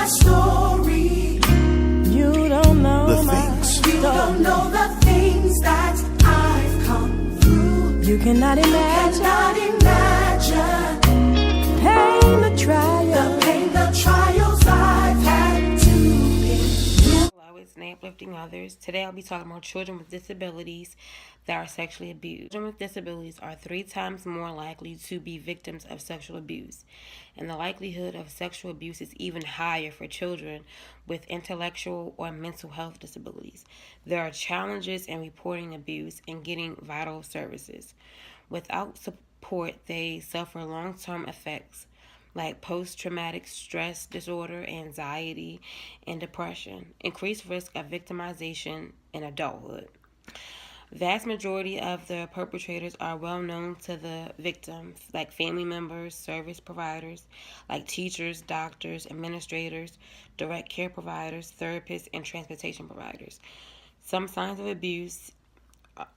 my story. You don't know The my things. story. You don't know the things that I've come through. You cannot imagine. Cannot imagine Pain, the trial. the pain, the trials I've had to endure. Hello, it's Uplifting Others. Today I'll be talking about children with disabilities that are sexually abused. Children with disabilities are 3 times more likely to be victims of sexual abuse, and the likelihood of sexual abuse is even higher for children with intellectual or mental health disabilities. There are challenges in reporting abuse and getting vital services. Without support, they suffer long-term effects like post-traumatic stress disorder, anxiety, and depression, increased risk of victimization in adulthood. Vast majority of the perpetrators are well known to the victims, like family members, service providers, like teachers, doctors, administrators, direct care providers, therapists, and transportation providers. Some signs of abuse: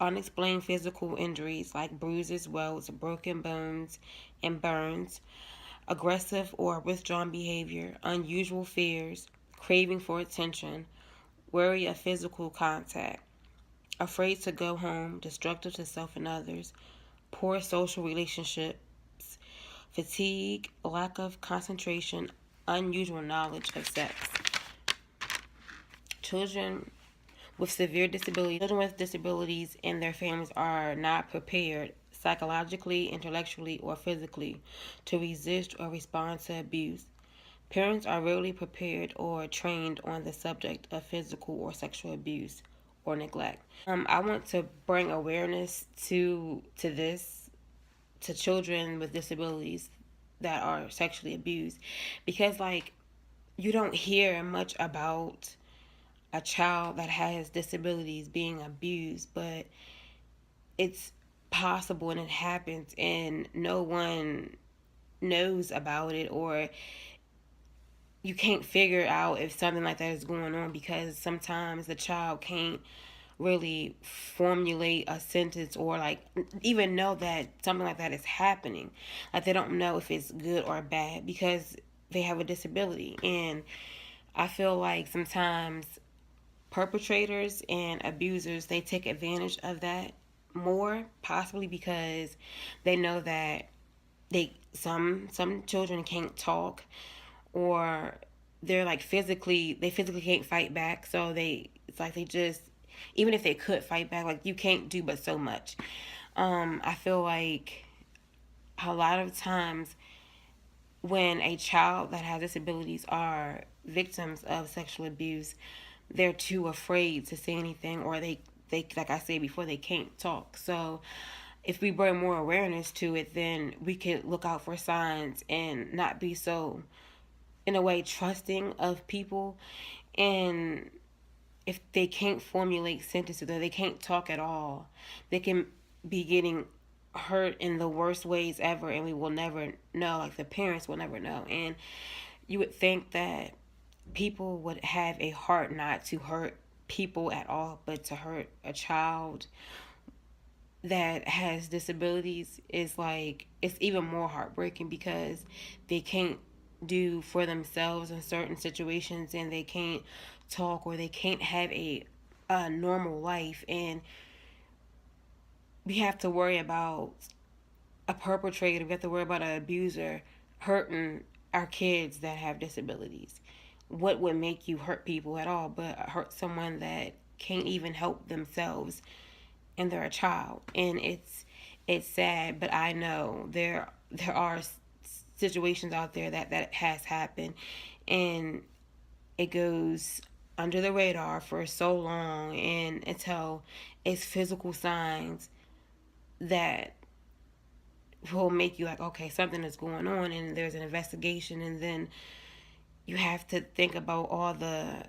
unexplained physical injuries like bruises, welts, broken bones, and burns, aggressive or withdrawn behavior, unusual fears, craving for attention, worry of physical contact, afraid to go home, destructive to self and others, poor social relationships, fatigue, lack of concentration, unusual knowledge of sex. Children with severe disabilities. Children with disabilities and their families are not prepared psychologically, intellectually, or physically to resist or respond to abuse. Parents are rarely prepared or trained on the subject of physical or sexual abuse or neglect. I want to bring awareness to this, to children with disabilities that are sexually abused, because you don't hear much about a child that has disabilities being abused, but it's possible and it happens and no one knows about it, or you can't figure out if something like that is going on because sometimes the child can't really formulate a sentence or even know that something like that is happening. Like they don't know if it's good or bad because they have a disability. And I feel like sometimes perpetrators and abusers, they take advantage of that more, possibly because they know that some children can't talk, or they're physically can't fight back, so they just, even if they could fight back, you can't do but so much. I feel like a lot of times when a child that has disabilities are victims of sexual abuse, they're too afraid to say anything, or they like I said before, they can't talk. So if we bring more awareness to it, then we could look out for signs and not be so, in a way, trusting of people. And if they can't formulate sentences or they can't talk at all, they can be getting hurt in the worst ways ever, and we will never know. Like the parents will never know. And you would think that people would have a heart not to hurt people at all, but to hurt a child that has disabilities is it's even more heartbreaking, because they can't do for themselves in certain situations, and they can't talk, or they can't have a normal life. And we have to worry about a perpetrator, we have to worry about an abuser hurting our kids that have disabilities. What would make you hurt people at all but hurt someone that can't even help themselves, and they're a child? And it's sad, but I know there are situations out there that has happened, and it goes under the radar for so long, and until it's physical signs that will make you okay, something is going on, and there's an investigation, and then you have to think about all the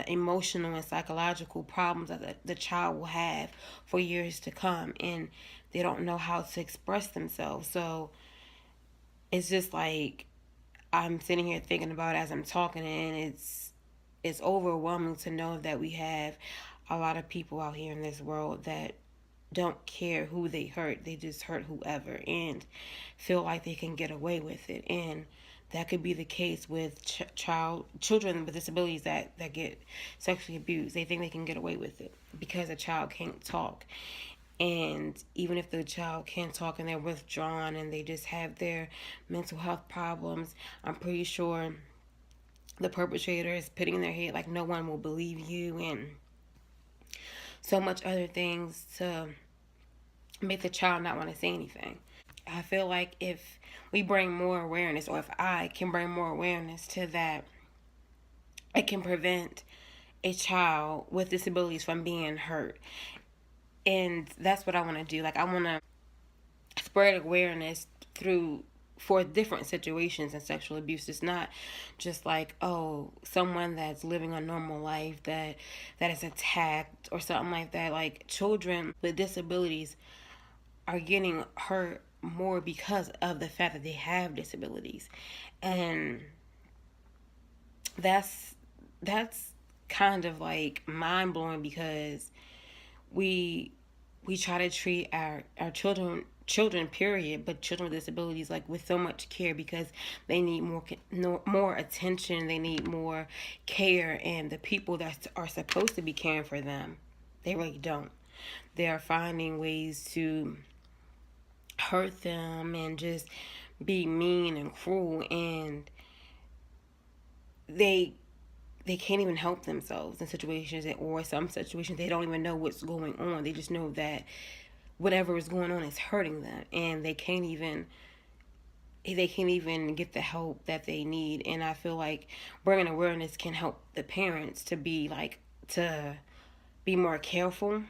emotional and psychological problems that the child will have for years to come, and they don't know how to express themselves. So it's just I'm sitting here thinking about it as I'm talking, and it's overwhelming to know that we have a lot of people out here in this world that don't care who they hurt. They just hurt whoever and feel like they can get away with it. And that could be the case with children with disabilities that get sexually abused. They think they can get away with it because a child can't talk. And even if the child can talk and they're withdrawn and they just have their mental health problems, I'm pretty sure the perpetrator is putting in their head like no one will believe you, and so much other things to make the child not want to say anything. I feel like if we bring more awareness, or if I can bring more awareness to that, it can prevent a child with disabilities from being hurt. And that's what I want to do. Like, I want to spread awareness through for different situations in sexual abuse. It's not just like, oh, someone that's living a normal life that is attacked or something like that. Like, children with disabilities are getting hurt more because of the fact that they have disabilities. And that's kind of like mind blowing, because we try to treat our children period, but children with disabilities, like, with so much care, because they need more attention, they need more care, and the people that are supposed to be caring for them, they really don't. They are finding ways to hurt them and just be mean and cruel, and they can't even help themselves in situations, or some situations they don't even know what's going on. They just know that whatever is going on is hurting them, and they can't even get the help that they need. And I feel like bringing awareness can help the parents to be more careful,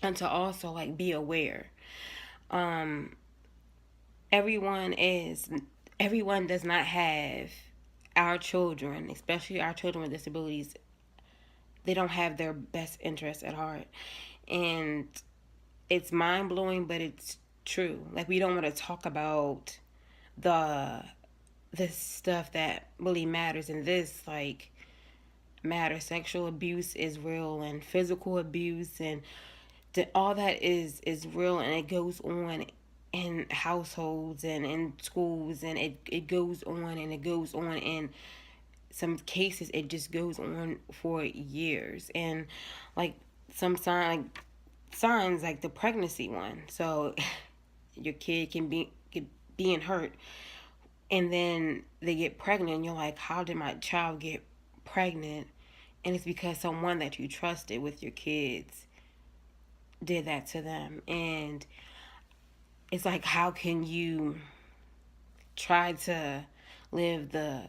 and to also, like, be aware. um everyone does not have our children, especially our children with disabilities. They don't have their best interests at heart, and it's mind blowing, but it's true. Like, we don't want to talk about the this stuff that really matters, and this, like, matters. Sexual abuse is real, and physical abuse, and all that is real, and it goes on in households and in schools, and it goes on, and it goes on. In some cases, it just goes on for years. And, like, some signs like the pregnancy one. So your kid can be being hurt, and then they get pregnant, and you're like, how did my child get pregnant? And it's because someone that you trusted with your kids did that to them. And it's like, how can you try to live the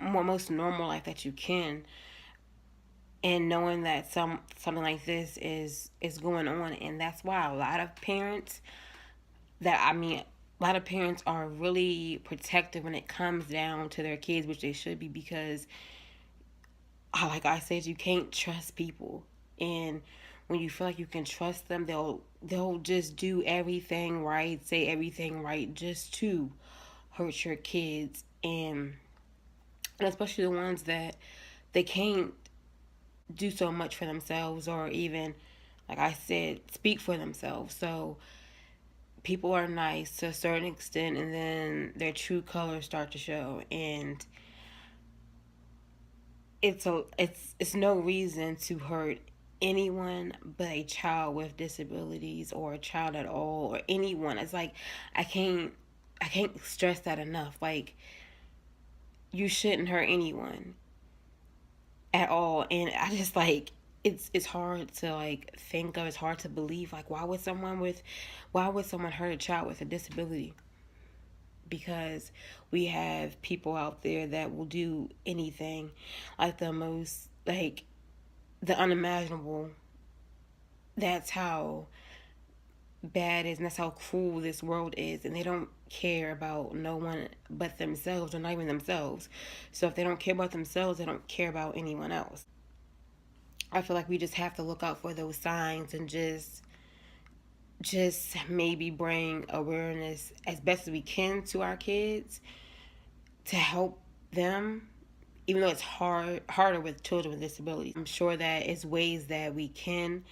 most normal life that you can, and knowing that something like this is going on? And that's why a lot of parents are really protective when it comes down to their kids, which they should be, because, like I said, you can't trust people. And when you feel like you can trust them, they'll just do everything right, say everything right, just to hurt your kids. And especially the ones that they can't do so much for themselves, or even, like I said, speak for themselves. So people are nice to a certain extent, and then their true colors start to show. And it's no reason to hurt anyone but a child with disabilities, or a child at all, or anyone. It's like, I can't stress that enough. Like, you shouldn't hurt anyone at all. And I just, like, it's hard to, like, think of. It's hard to believe, like, why would someone hurt a child with a disability? Because we have people out there that will do anything, like the most, like, the unimaginable. That's how bad it is, and that's how cruel this world is. And they don't care about no one but themselves, or not even themselves. So if they don't care about themselves, they don't care about anyone else. I feel like we just have to look out for those signs, and just maybe bring awareness as best as we can to our kids to help them, even though it's harder with children with disabilities. I'm sure that it's ways that we can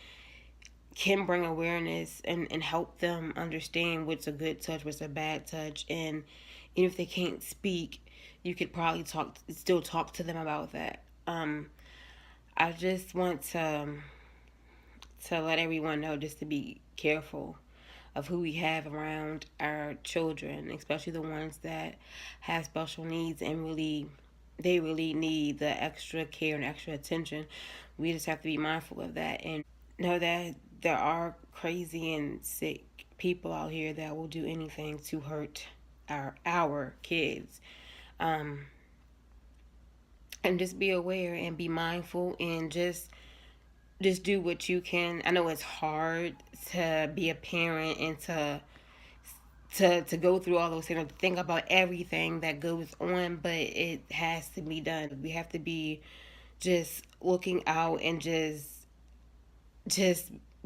bring awareness, and help them understand what's a good touch, what's a bad touch. And even if they can't speak, you could probably still talk to them about that. I just want to let everyone know just to be careful of who we have around our children, especially the ones that have special needs and they really need the extra care and extra attention. We just have to be mindful of that and know that there are crazy and sick people out here that will do anything to hurt our kids. Um, and just be aware and be mindful and just do what you can. I know it's hard to be a parent and to go through all those things, to think about everything that goes on, but it has to be done. We have to be just looking out and just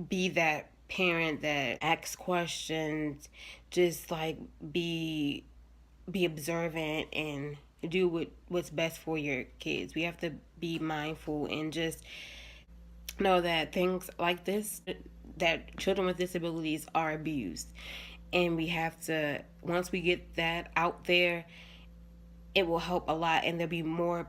be that parent that asks questions, just like be observant and do what's best for your kids. We have to be mindful and just know that things like this, that children with disabilities are abused, and we have to, once we get that out there, it will help a lot, and there'll be more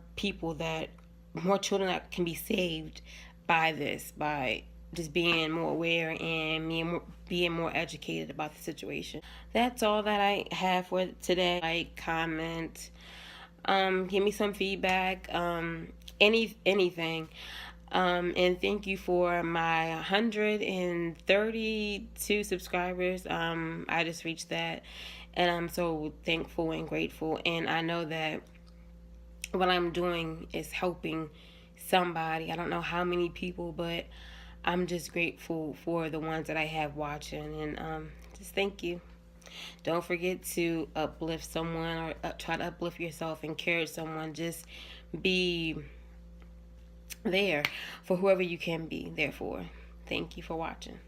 more children that can be saved by this, by just being more aware and being more educated about the situation. That's all that I have for today. Like, comment, give me some feedback, anything. And thank you for my 132 subscribers. I just reached that, and I'm so thankful and grateful. And I know that what I'm doing is helping somebody. I don't know how many people, but I'm just grateful for the ones that I have watching. And just thank you. Don't forget to uplift someone, or try to uplift yourself, encourage someone. Just be there for whoever you can be there for. Thank you for watching.